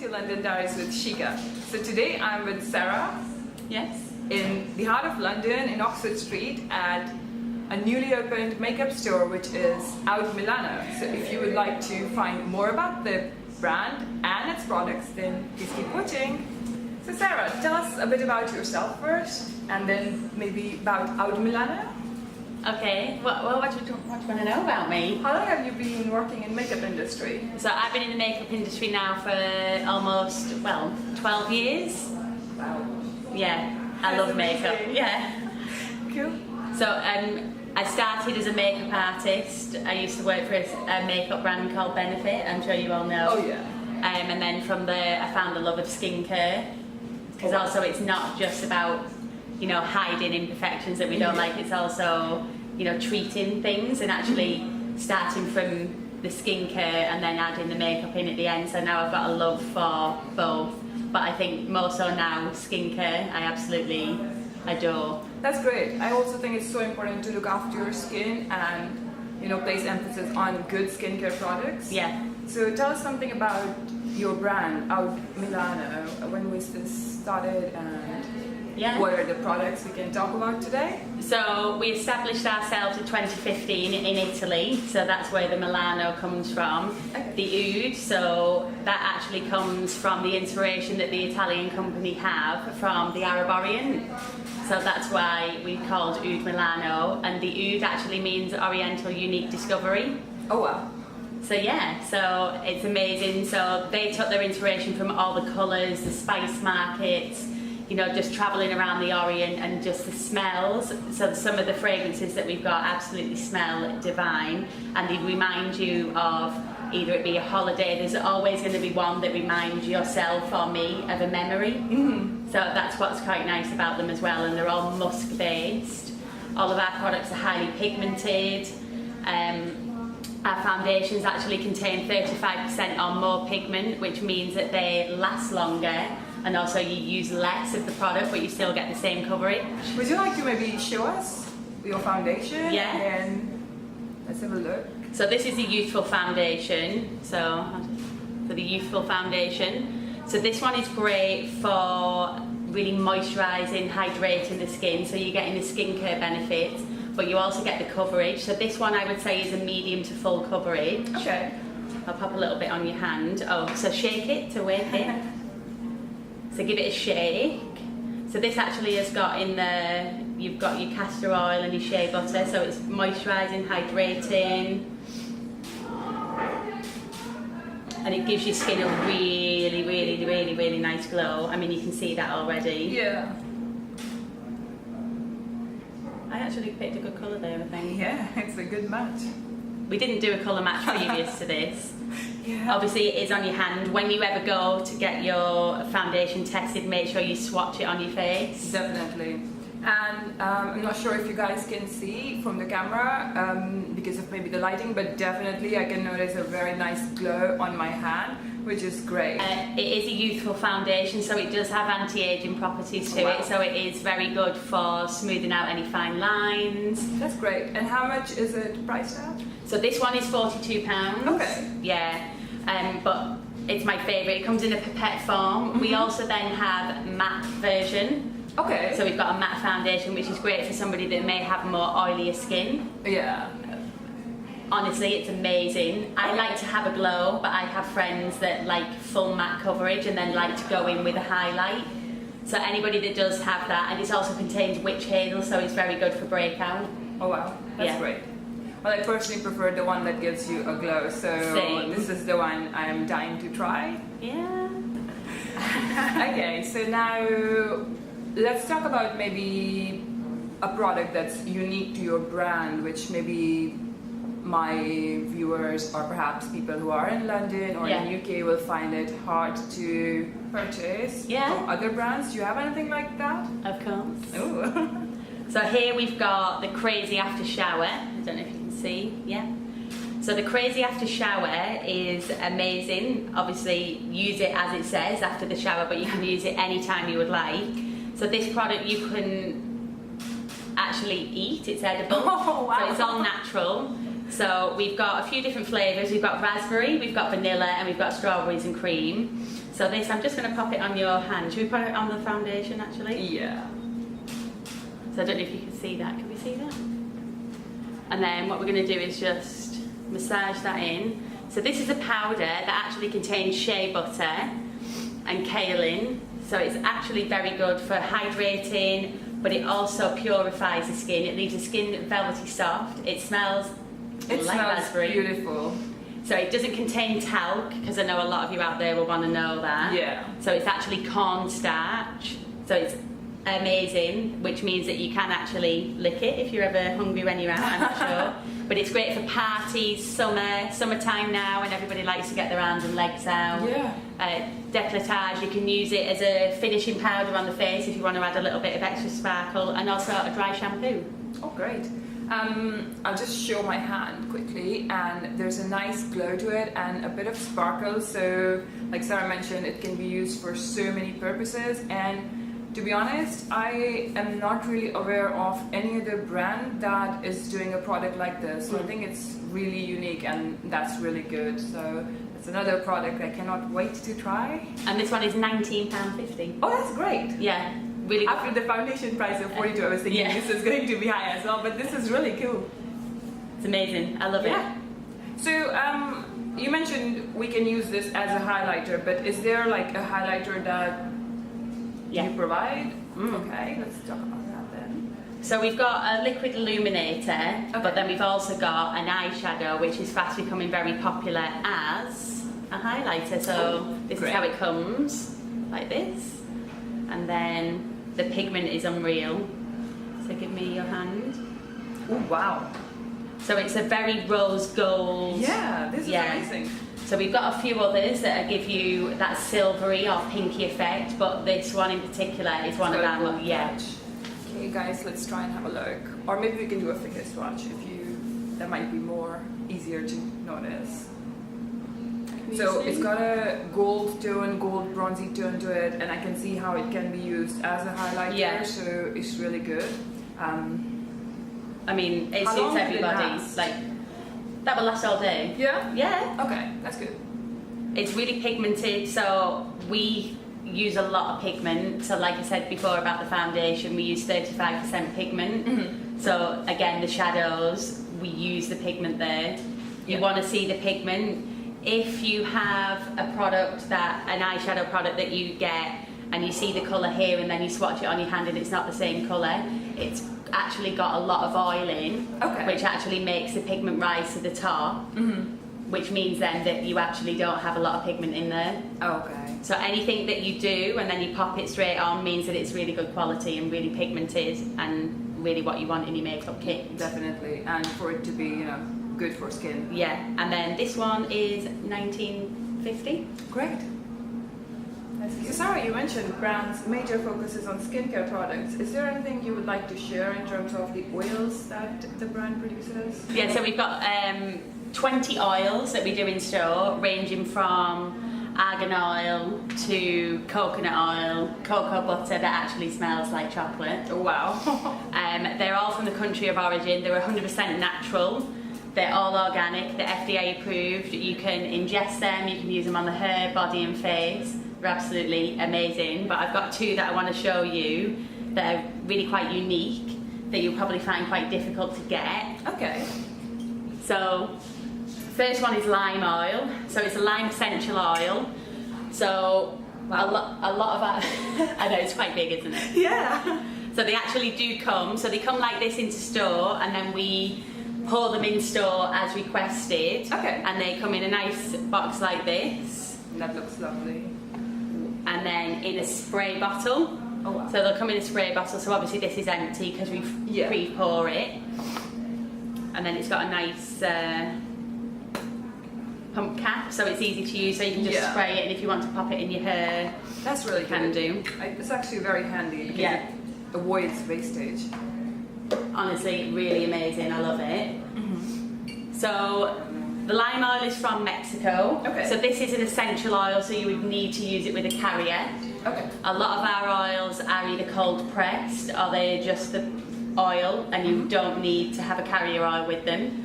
to London Diaries with Shika. So today I'm with Sara. Yes. In the heart of London, in Oxford Street, at a newly opened makeup store which is OUD Milano. So if you would like to find more about the brand and its products, then please keep watching. So Sara, tell us a bit about yourself first, and then maybe about OUD Milano. Okay, well, what do you want to know about me? How long have you been working in makeup industry? So I've been in the makeup industry now for almost, 12 years. Wow. Yeah, I love makeup. Yeah. Cool. So I started as a makeup artist. I used to work for a makeup brand called Benefit, I'm sure you all know. Oh yeah. And then from there I found the love of skincare, because also it's not just about, you know, hiding imperfections that we don't like. It's also, you know, treating things and actually starting from the skincare and then adding the makeup in at the end. So now I've got a love for both, but I think more so now skincare I absolutely adore. That's great. I also think it's so important to look after your skin and, you know, place emphasis on good skincare products. Yeah. So tell us something about your brand, OUD Milano. When was this started, and what are the products we can talk about today? So we established ourselves in 2015 in Italy, so that's where the Milano comes from. Okay. The OUD, so that actually comes from the inspiration that the Italian company have from the Arab Orient. So that's why we called OUD Milano, and the OUD actually means Oriental Unique Discovery. Oh wow. So yeah, so it's amazing. So they took their inspiration from all the colours, the spice markets, you know, just travelling around the Orient, and just the smells. So some of the fragrances that we've got absolutely smell divine, and they remind you of either it be a holiday. There's always going to be one that reminds yourself or me of a memory. So that's what's quite nice about them as well, and they're all musk based. All of our products are highly pigmented. Our foundations actually contain 35% or more pigment, which means that they last longer, and also you use less of the product but you still get the same coverage. Would you like to maybe show us your foundation? Yeah. And let's have a look. So this is the Youthful foundation. So for the Youthful foundation. So this one is great for really moisturising, hydrating the skin, so you're getting the skincare benefits, but you also get the coverage. So this one I would say is a medium to full coverage. Okay. I'll pop a little bit on your hand. Oh, so shake it to wake it. So give it a shake. So this actually has got in there, you've got your castor oil and your shea butter, so it's moisturising, hydrating. And it gives your skin a really, really, really, really nice glow. I mean, you can see that already. Yeah. I actually picked a good colour there, I think. Yeah, it's a good match. We didn't do a colour match previous to this. Yeah. Obviously it is on your hand. When you ever go to get your foundation tested, make sure you swatch it on your face. Definitely. And I'm not sure if you guys can see from the camera because of maybe the lighting, but definitely I can notice a very nice glow on my hand, which is great. It is a youthful foundation, so it does have anti-aging properties to it, so it is very good for smoothing out any fine lines. That's great. And how much is it priced at? So this one is £42. Okay. Yeah, but it's my favourite. It comes in a pipette form. We also then have matte version. Okay. So we've got a matte foundation, which is great for somebody that may have more oilier skin. Yeah. Honestly, it's amazing. I like to have a glow, but I have friends that like full matte coverage and then like to go in with a highlight. So anybody that does have that, and it also contains witch hazel, so it's very good for breakout. Oh wow, that's great. Well, I personally prefer the one that gives you a glow, so this is the one I am dying to try. Yeah. Okay, so now let's talk about maybe a product that's unique to your brand, which maybe my viewers or perhaps people who are in London or in the UK will find it hard to purchase from other brands. Do you have anything like that? Of course. Ooh. So here we've got the Crazy After Shower. I don't know if you can see. Yeah. So the Crazy After Shower is amazing. Obviously use it as it says, after the shower, but you can use it anytime you would like. So this product you can actually eat, it's edible. Oh, wow. So it's all natural. So we've got a few different flavours. We've got raspberry, we've got vanilla, and we've got strawberries and cream. So this, I'm just going to pop it on your hand. Should we put it on the foundation actually? Yeah. So I don't know if you can see that. Can we see that? And then what we're going to do is just massage that in. So this is a powder that actually contains shea butter and kaolin. So it's actually very good for hydrating, but it also purifies the skin. It leaves the skin velvety soft. It smells like raspberry. Beautiful. So it doesn't contain talc, because I know a lot of you out there will want to know that. Yeah. So it's actually cornstarch. So it's amazing, which means that you can actually lick it if you're ever hungry when you're out, I'm not sure. But it's great for parties, summertime now, and everybody likes to get their arms and legs out. Yeah. Décolletage, you can use it as a finishing powder on the face if you want to add a little bit of extra sparkle, and also a dry shampoo. Oh, great. I'll just show my hand quickly, and there's a nice glow to it and a bit of sparkle. So, like Sarah mentioned, it can be used for so many purposes. And to be honest, I am not really aware of any other brand that is doing a product like this. So I think it's really unique, and that's really good. So it's another product I cannot wait to try. And this one is £19.50. Oh, that's great. Yeah, really good. After the foundation price of 42, I was thinking this is going to be high as well, but this is really cool. It's amazing. I love it. So you mentioned we can use this as a highlighter, but is there like a highlighter that you provide? Okay, let's talk about that then. So we've got a liquid illuminator, but then we've also got an eyeshadow, which is fast becoming very popular as a highlighter. So this is how it comes, like this. And then the pigment is unreal. So give me your hand. Oh, wow. So it's a very rose gold. Yeah, this is amazing. So we've got a few others that give you that silvery or pinky effect, but this one in particular is one of our Okay, guys, let's try and have a look. Or maybe we can do a figure swatch that might be more easier to notice. So it's got a gold tone, gold bronzy tone to it, and I can see how it can be used as a highlighter. So it's really good. I mean, it suits everybody. Like, that will last all day. Yeah? Yeah. Okay, that's good. It's really pigmented, so we use a lot of pigment. So like I said before about the foundation, we use 35% pigment. So again, the shadows, we use the pigment there. You want to see the pigment. If you have a product an eyeshadow product that you get, and you see the colour here and then you swatch it on your hand and it's not the same colour, it's actually got a lot of oil in, which actually makes the pigment rise to the top, which means then that you actually don't have a lot of pigment in there. Okay. So anything that you do and then you pop it straight on means that it's really good quality and really pigmented and really what you want in your makeup kit. Definitely, and for it to be, good for skin. Yeah, and then this one is £19.50. Great. So Sarah, you mentioned brands' major focus is on skincare products. Is there anything you would like to share in terms of the oils that the brand produces? Yeah, so we've got 20 oils that we do in store, ranging from argan oil to coconut oil, cocoa butter that actually smells like chocolate. Oh, wow. They're all from the country of origin. They're 100% natural. They're all organic. They're FDA approved. You can ingest them. You can use them on the hair, body and face. They're absolutely amazing. But I've got two that I want to show you that are really quite unique, that you'll probably find quite difficult to get. Okay. So, first one is lime oil. So it's a lime essential oil. So a lot of our I know it's quite big, isn't it? Yeah. So they actually do come. So they come like this into store, and then we pour them in store as requested. Okay. And they come in a nice box like this. That looks lovely. And then in a spray bottle. Oh, wow. So they'll come in a spray bottle. So obviously this is empty because we pre-pour it. And then it's got a nice pump cap, so it's easy to use. So you can just spray it, and if you want to pop it in your hair, that's really can do. It's actually very handy because it avoids wastage. Honestly, really amazing. I love it. So the lime oil is from Mexico. Okay. So this is an essential oil, so you would need to use it with a carrier. Okay. A lot of our oils are either cold pressed or they're just the oil, and you don't need to have a carrier oil with them.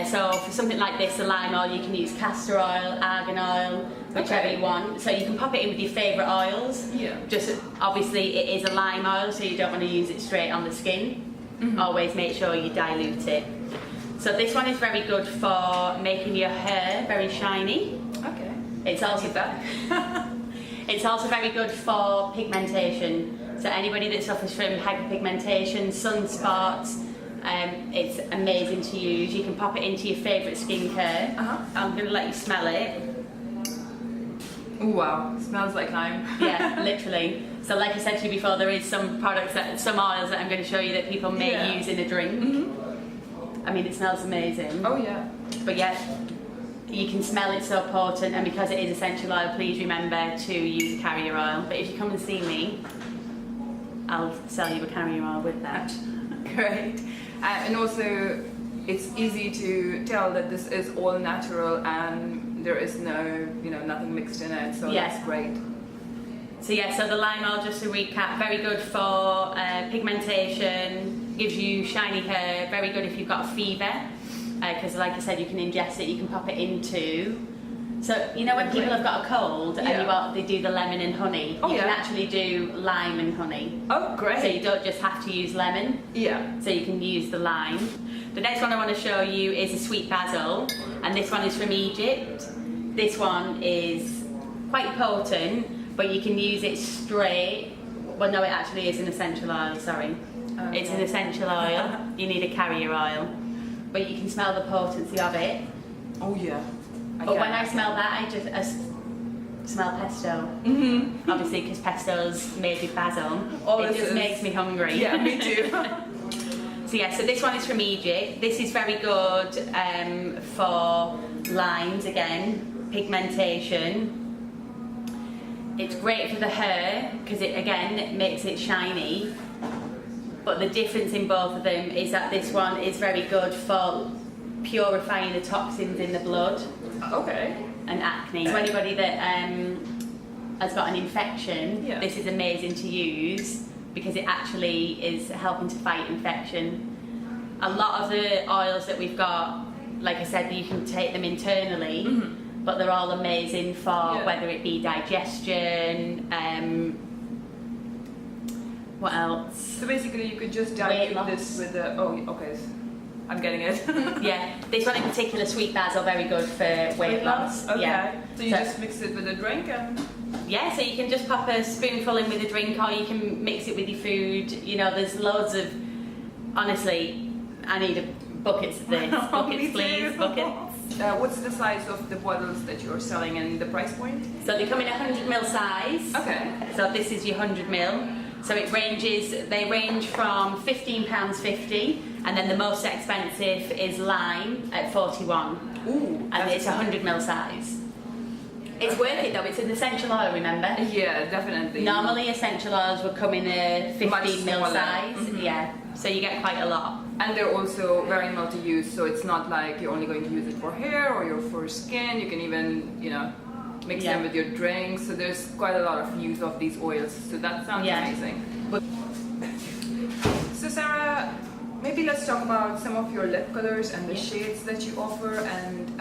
So for something like this, the lime oil, you can use castor oil, argan oil, whichever you want. So you can pop it in with your favourite oils. Yeah. Just obviously it is a lime oil, so you don't want to use it straight on the skin. Always make sure you dilute it. So this one is very good for making your hair very shiny. Okay. It's also it's also very good for pigmentation. So anybody that suffers from hyperpigmentation, sunspots, it's amazing to use. You can pop it into your favourite skincare. I'm going to let you smell it. Ooh, wow, smells like lime. Yeah, literally. So like I said to you before, there is some products, some oils that I'm going to show you that people may use in a drink. I mean, it smells amazing. Oh yeah. But yeah, you can smell it so potent, and because it is essential oil, please remember to use a carrier oil. But if you come and see me, I'll sell you a carrier oil with that. Great. And also, it's easy to tell that this is all natural and there is no, nothing mixed in it. So that's great. So yeah, so the lime oil, just to recap, very good for pigmentation, gives you shiny hair, very good if you've got a fever, because like I said, you can ingest it, you can pop it into. So when people have got a cold and they do the lemon and honey, you can actually do lime and honey. Oh, great. So you don't just have to use lemon. Yeah. So you can use the lime. The next one I want to show you is a sweet basil, and this one is from Egypt. This one is quite potent, but you can use it straight. Well, no, it actually is an essential oil, sorry. Okay. It's an essential oil. You need a carrier oil. But you can smell the potency of it. Oh, yeah. But when I smell that, I smell pesto. Obviously, because pesto's made with basil. It just makes me hungry. Yeah, me too. So yeah, so this one is from Egypt. This is very good for lines again, pigmentation. It's great for the hair because it makes it shiny. But the difference in both of them is that this one is very good for purifying the toxins in the blood. Okay. And acne. So anybody that has got an infection, this is amazing to use because it actually is helping to fight infection. A lot of the oils that we've got, like I said, you can take them internally, but they're all amazing for whether it be digestion, what else? So basically you could just dilute this with the, okay, I'm getting it. Yeah, this one in particular, sweet basil, very good for weight loss. Okay. Yeah. So you just mix it with a drink and... Yeah, so you can just pop a spoonful in with a drink, or you can mix it with your food. There's loads of... Honestly, I need buckets of this. Buckets, please. Buckets. What's the size of the bottles that you're selling and the price point? So they come in 100ml size. Okay. So this is your 100ml. So they range from £15.50, and then the most expensive is lime at 41. Ooh, and it's 100ml size. It's worth it though, it's an essential oil, remember? Yeah, definitely. Normally essential oils would come in a 15ml size, yeah, so you get quite a lot. And they're also very multi-use, so it's not like you're only going to use it for hair or for skin. You can even, mix them with your drinks. So there's quite a lot of use of these oils. So that sounds amazing. So Sarah, maybe let's talk about some of your lip colors and the shades that you offer. And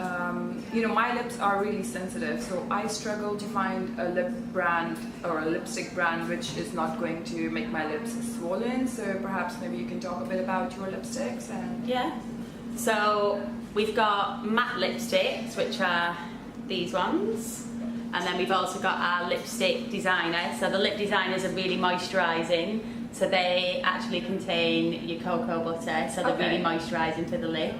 my lips are really sensitive, so I struggle to find a lip brand or a lipstick brand which is not going to make my lips swollen. So perhaps maybe you can talk a bit about your lipsticks. And So we've got matte lipsticks, which are these ones. And then we've also got our lipstick designer. So the lip designers are really moisturising. So they actually contain your cocoa butter. So they're really moisturising for the lip.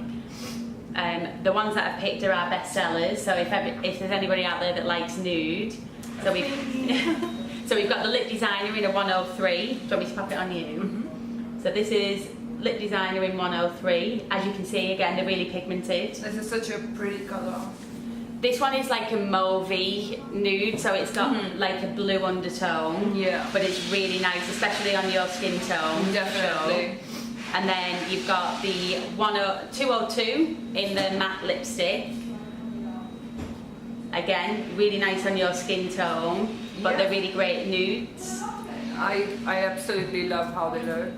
The ones that I've picked are our best sellers. So if there's anybody out there that likes nude, so we've got the lip designer in a 103. Do you want me to pop it on you? So this is lip designer in 103. As you can see, again, they're really pigmented. This is such a pretty colour. This one is like a mauvey nude, so it's got like a blue undertone. Yeah. But it's really nice, especially on your skin tone. Definitely. And then you've got the 202 in the matte lipstick. Again, really nice on your skin tone, but they're really great nudes. I absolutely love how they look.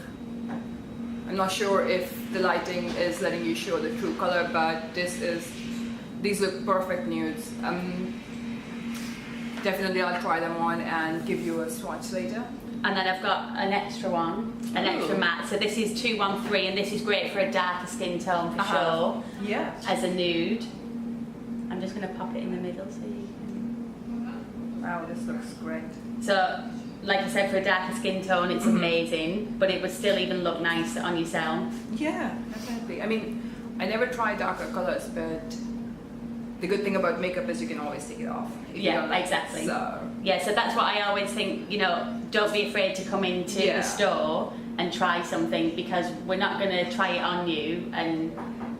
I'm not sure if the lighting is letting you show the true color, but these look perfect nudes. Definitely I'll try them on and give you a swatch later. And then I've got an extra one, an extra matte. So this is 213, and this is great for a darker skin tone for sure. Yeah. As a nude. I'm just going to pop it in the middle so you can... Wow, this looks great. So, like I said, for a darker skin tone, it's amazing, but it would still even look nice on yourself. Yeah, definitely. I mean, I never tried darker colors, but the good thing about makeup is you can always take it off. Yeah, exactly. So. Yeah, so that's what I always think, you know, don't be afraid to come into the store and try something, because we're not going to try it on you and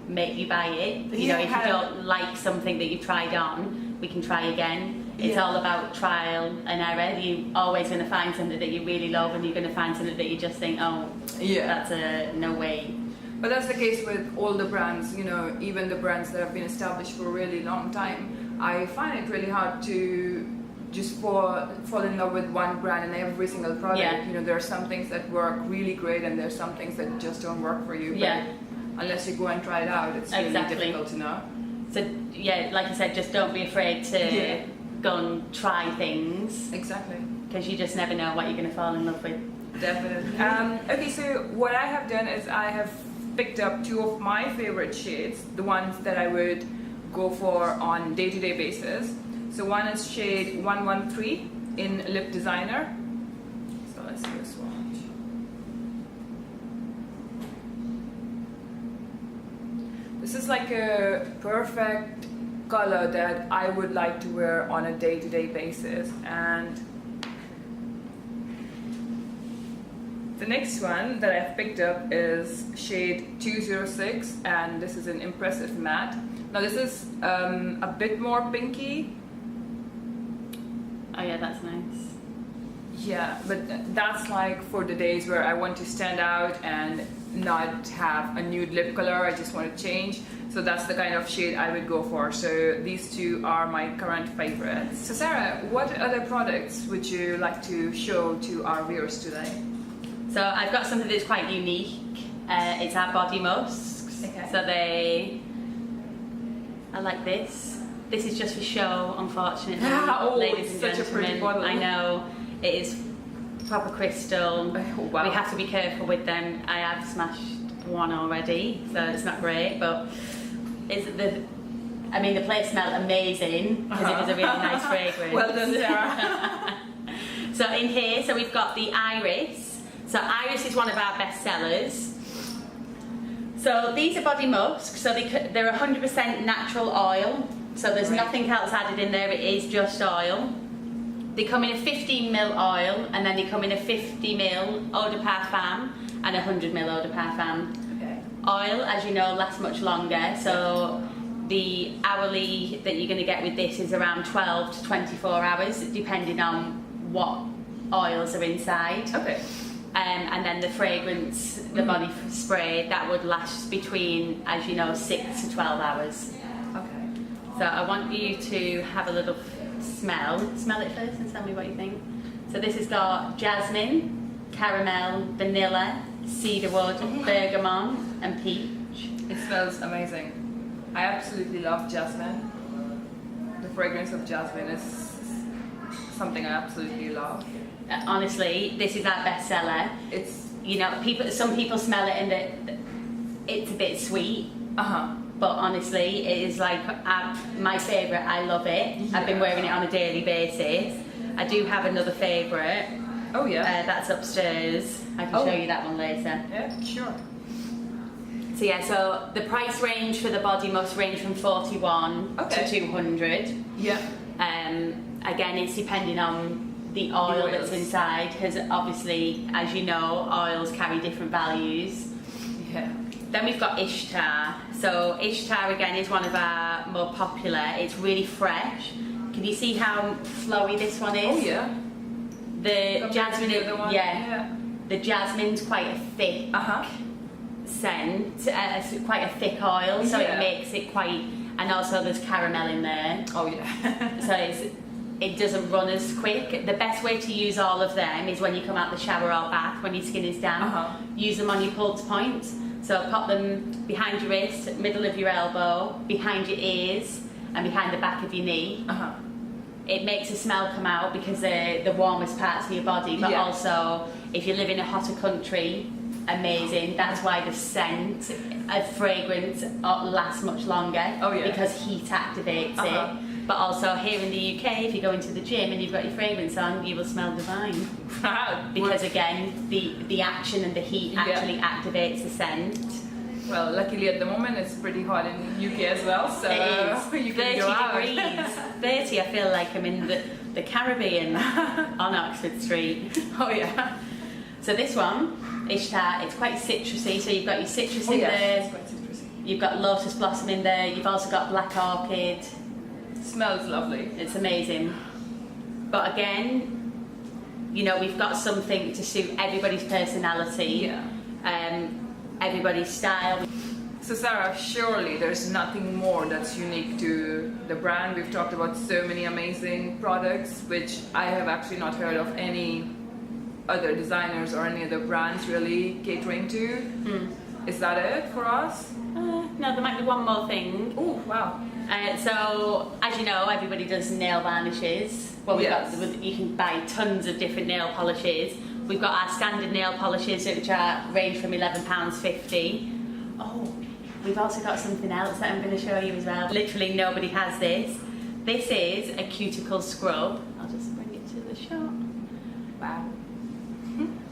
make you buy it. You know, if you don't like something that you tried on, we can try again. It's all about trial and error. You're always going to find something that you really love, and you're going to find something that you just think, oh, that's a no way. But that's the case with all the brands, you know, even the brands that have been established for a really long time. I find it really hard to just fall in love with one brand and every single product. Yeah. You know, there are some things that work really great, and there's some things that just don't work for you. Yeah. But unless you go and try it out, it's really difficult to know. So yeah, like I said, just don't be afraid to go and try things. Exactly. Because you just never know what you're going to fall in love with. Definitely. Okay, so what I have done is I have picked up two of my favorite shades, the ones that I would go for on day-to-day basis. So one is shade 113 in Lip Designer. So let's do a swatch. This is like a perfect color that I would like to wear on a day-to-day basis. And the next one that I've picked up is shade 206, and this is an Impressive Matte. Now this is a bit more pinky. Oh yeah, that's nice. Yeah, but that's like for the days where I want to stand out and not have a nude lip color, I just want to change. So that's the kind of shade I would go for. So these two are my current favorites. So Sarah, what other products would you like to show to our viewers today? So I've got something that's quite unique. It's our body musks. Okay. So I like this. This is just for show, unfortunately. Ladies and such gentlemen. a pretty bottle. I know, it is proper crystal. Oh, wow. We have to be careful with them. I have smashed one already, so it's not great, but the place smelled amazing because it was a really nice fragrance. Well done, Sarah. So in here, so we've got the Iris. So Iris is one of our best sellers. So these are body musks, so they're 100% natural oil. So there's nothing else added in there, it is just oil. They come in a 15ml oil, and then they come in a 50ml eau de parfum and a 100ml eau de parfum. Okay. Oil, as you know, lasts much longer, so the hourly that you're going to get with this is around 12 to 24 hours, depending on what oils are inside. Okay. And then the fragrance, the body spray, that would last between, as you know, 6 to 12 hours. Okay. So I want you to have a little smell. Smell it first and tell me what you think. So this has got jasmine, caramel, vanilla, cedarwood, bergamot and peach. It smells amazing. I absolutely love jasmine. The fragrance of jasmine is something I absolutely love. Honestly, this is our bestseller. It's, you know, some people smell it and it's a bit sweet. But honestly, it is like my favourite. I love it. Yeah. I've been wearing it on a daily basis. I do have another favourite. Oh yeah. That's upstairs. I can show you that one later. Yeah, sure. So yeah, so the price range for the body must range from 41 to 200. Yeah. Again, it's depending on the oil that's inside, because obviously, as you know, oils carry different values. Yeah. Then we've got Ishtar. So Ishtar again is one of our more popular. It's really fresh. Can you see how flowy this one is? Oh yeah. The jasmine, yeah. The jasmine's quite a thick scent, quite a thick oil, so it makes it quite. And also there's caramel in there. Oh yeah. So it doesn't run as quick. The best way to use all of them is when you come out the shower or bath, when your skin is damp. Use them on your pulse points. So pop them behind your wrist, middle of your elbow, behind your ears, and behind the back of your knee. It makes a smell come out because they're the warmest parts of your body, but also if you live in a hotter country, amazing. That's why the scent of fragrance lasts much longer because heat activates it. But also here in the UK, if you go into the gym and you've got your fragrance on, you will smell divine. Because again, the action and the heat actually activates the scent. Well, luckily at the moment it's pretty hot in the UK as well, so it is. you can go out. 30 degrees. 30, I feel like I'm in the Caribbean on Oxford Street. Oh yeah. So this one, Ishtar, it's quite citrusy, so you've got your citrus in there. It's quite citrusy. You've got lotus blossom in there, you've also got black orchid. Smells lovely. It's amazing. But again, you know, we've got something to suit everybody's personality, everybody's style. So Sara, surely there's nothing more that's unique to the brand. We've talked about so many amazing products, which I have actually not heard of any other designers or any other brands really catering to. Is that it for us? No, there might be one more thing. Oh, wow. So, as you know, everybody does nail varnishes. Well, you can buy tons of different nail polishes. We've got our standard nail polishes, which range from £11.50. Oh, we've also got something else that I'm going to show you as well. Literally nobody has this. This is a cuticle scrub. I'll just bring it to the shot. Wow.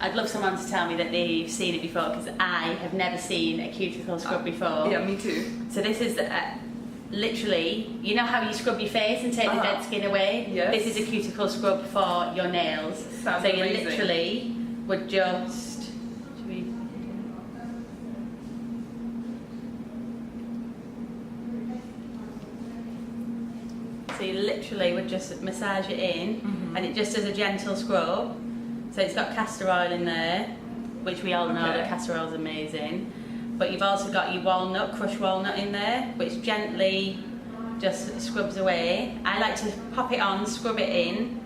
I'd love someone to tell me that they've seen it before, because I have never seen a cuticle scrub before. Yeah, me too. So this is literally, you know how you scrub your face and take the dead skin away? Yes. This is a cuticle scrub for your nails. Sounds so you amazing. literally would just... So you literally would just massage it in, and it just does a gentle scrub. So it's got castor oil in there, which we all know that castor oil is amazing. But you've also got your walnut, crushed walnut in there, which gently just scrubs away. I like to pop it on, scrub it into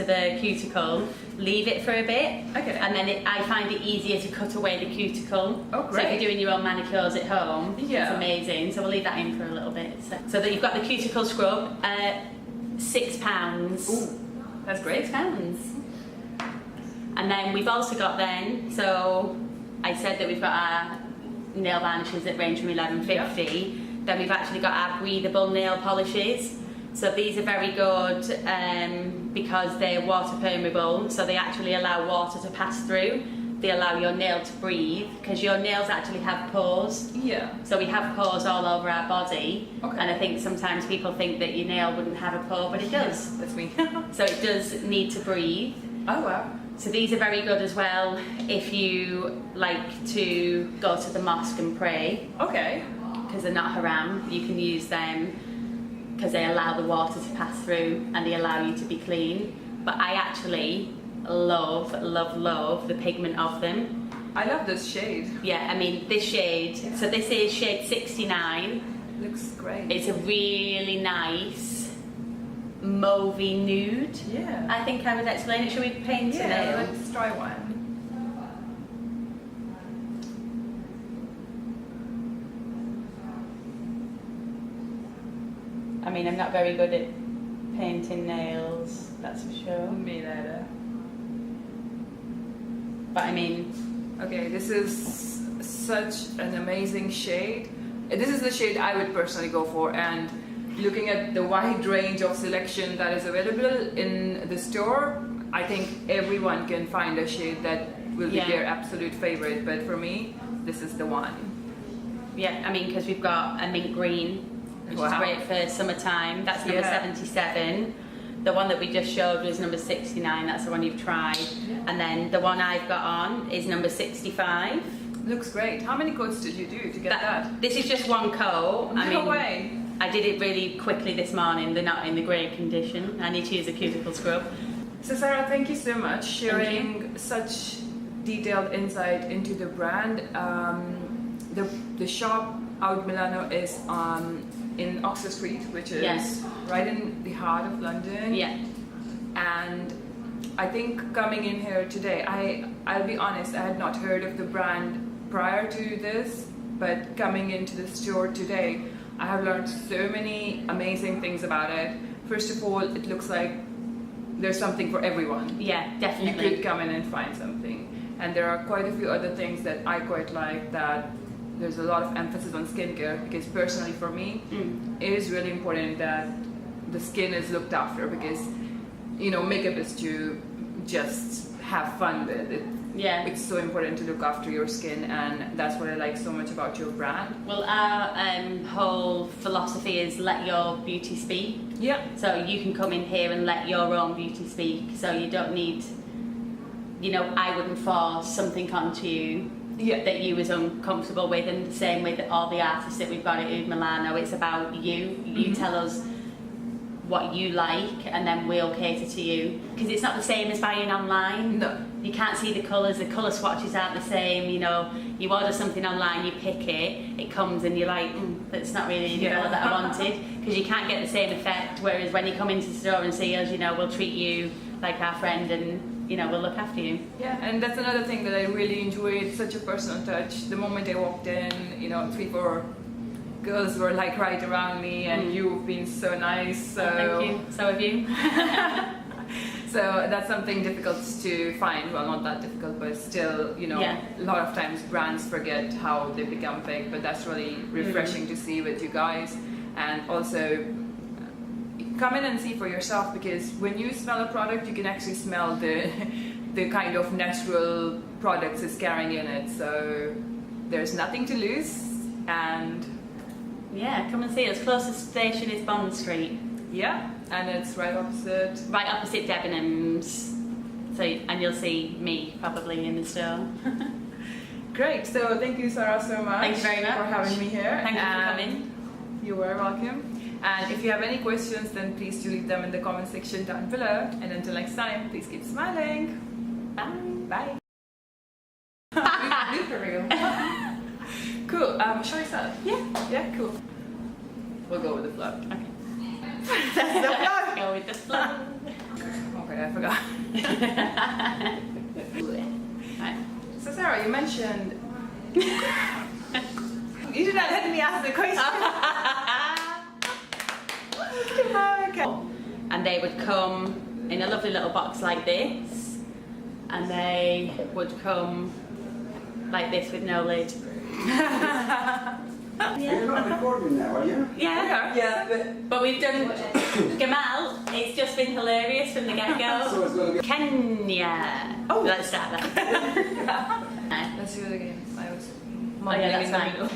the cuticle, leave it for a bit, and then I find it easier to cut away the cuticle. Oh, great. So if you're doing your own manicures at home, it's Yeah. amazing. So we'll leave that in for a little bit. So that you've got the cuticle scrub, £6. Ooh, that's great. £6. And then we've also got so I said that we've got our nail varnishes that range from £11.50. Then we've actually got our breathable nail polishes. So these are very good because they're water permeable, so they actually allow water to pass through. They allow your nail to breathe, because your nails actually have pores. Yeah. So we have pores all over our body, Okay. and I think sometimes people think that your nail wouldn't have a pore, but it does. That's me. So it does need to breathe. Oh wow. So these are very good as well if you like to go to the mosque and pray, Okay. because they're not haram. You can use them because they allow the water to pass through and they allow you to be clean. But I actually love the pigment of them. I love this shade. Yeah, I mean this shade, so this is shade 69. Looks great. It's a really nice mauvey nude. Yeah. I think I would explain it. Should we paint it? Let's try one. I mean, I'm not very good at painting nails, that's for sure. Me neither. But I mean... Okay, this is such an amazing shade. This is the shade I would personally go for, and looking at the wide range of selection that is available in the store, I think everyone can find a shade that will be their absolute favorite, but for me, this is the one. Yeah, I mean, because we've got a mint green, which is great for summertime. That's number 77. The one that we just showed was number 69. That's the one you've tried. And then the one I've got on is number 65. Looks great. How many coats did you do to get that? This is just one coat. No way. I did it really quickly this morning. They're not in the great condition. I need to use a cuticle scrub. So Sara, thank you so much sharing such detailed insight into the brand. The shop OUD Milano is in Oxford Street, which is right in the heart of London. Yeah. And I think coming in here today, I'll be honest, I had not heard of the brand prior to this, but coming into the store today, I have learned so many amazing things about it. First of all, it looks like there's something for everyone. Yeah, definitely. You could come in and find something. And there are quite a few other things that I quite like, that there's a lot of emphasis on skincare, because personally for me, it is really important that the skin is looked after, because, you know, makeup is to just have fun with it. Yeah. It's so important to look after your skin, and that's what I like so much about your brand. Well, our whole philosophy is let your beauty speak. Yeah. So you can come in here and let your own beauty speak. So you don't need, you know, I wouldn't force something onto you that you was uncomfortable with, and the same with all the artists that we've got at OUD Milano. It's about you. You tell us what you like, and then we'll cater to you, because it's not the same as buying online. No. You can't see the colours, the colour swatches aren't the same, you know. You order something online, you pick it, it comes and you're like, that's not really the colour that I wanted, because you can't get the same effect, whereas when you come into the store and see us, you know, we'll treat you like our friend, and, you know, we'll look after you. Yeah, and that's another thing that I really enjoyed, such a personal touch. The moment I walked in, you know, 3-4 girls were like right around me, and you've been so nice. So thank you. So have you. So that's something difficult to find. Well, not that difficult, but still, you know, a lot of times brands forget how they become big, but that's really refreshing to see with you guys. And also, come in and see for yourself, because when you smell a product, you can actually smell the kind of natural products it's carrying in it. So there's nothing to lose, and yeah, come and see us. Closest station is Bond Street. Yeah, and it's right opposite Debenhams. So, and you'll see me probably in the store. Great. So thank you, Sara, so much. Thank you very much for having me here. Thank you for coming. You were welcome. And if you have any questions, then please do leave them in the comment section down below. And until next time, please keep smiling. Bye. Bye. For real. Cool. Shall I start? Yeah. Yeah. Cool. We'll go with the flow. Okay. That's the flow. Go with the flow. Okay, I forgot. Right. So Sarah, you mentioned you did not let me ask the question. Okay. And they would come in a lovely little box like this, and they would come like this with no lid. You're not recording now, are you? Yeah. Yeah, But we've done Gamal. It's just been hilarious from the get-go. So it's going to be... Kenya. Oh. Let's start that. let's do it again. I was Oh yeah, that's in the fine. middle.